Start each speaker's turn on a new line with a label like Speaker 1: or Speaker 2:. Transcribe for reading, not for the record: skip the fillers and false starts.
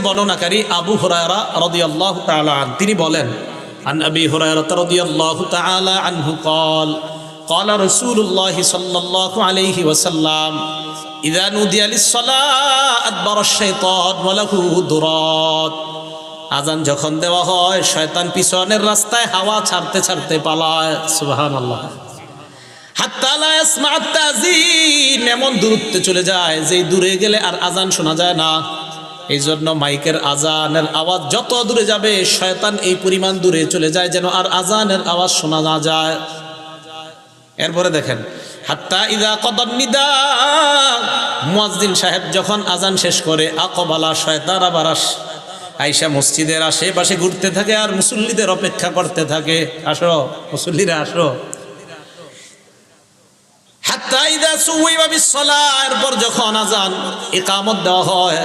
Speaker 1: বর্ণনাকারী আবু হুরায়রা রাদিয়াল্লাহু তাআলা আন তিনি বলেন আন আবি হুরায়রা রাদিয়াল্লাহু তাআলা আনহু قال قال رسول الله صلى الله عليه وسلم إذا نودي للصلاة أدبر الشيطان وله درات আজান যখন দেওয়া হয় শয়তান পিছনের রাস্তায় হাওয়া ছাড়তে ছাড়তে পালায় সুবহানাল্লাহ হাত্তা লা ইয়াসমা'ু তাযীন এমন দূরত্বে চলে যায় যে দূরে গেলে আর আজান শোনা যায় না এই জন্য মাইকের আজানের আওয়াজ যত দূরে যাবে শয়তান এই পরিমাণ দূরে চলে যায় যেন আর আজানের আওয়াজ শোনা না যায় এরপরে দেখেন হাত্তা ইযা কদান নিদা মুয়াজ্জিন সাহেব যখন আজান শেষ করে আকবালা শয়তান আবার আয়েশা মসজিদের আশেপাশে ঘুরতে থাকে আর মুসল্লিদের অপেক্ষা করতে থাকে আসো মুসল্লিরা আসো হাত্তা ইযা সুওয়িবা বিস সালাহ এরপর যখন আজান ইকামত দেওয়া হয়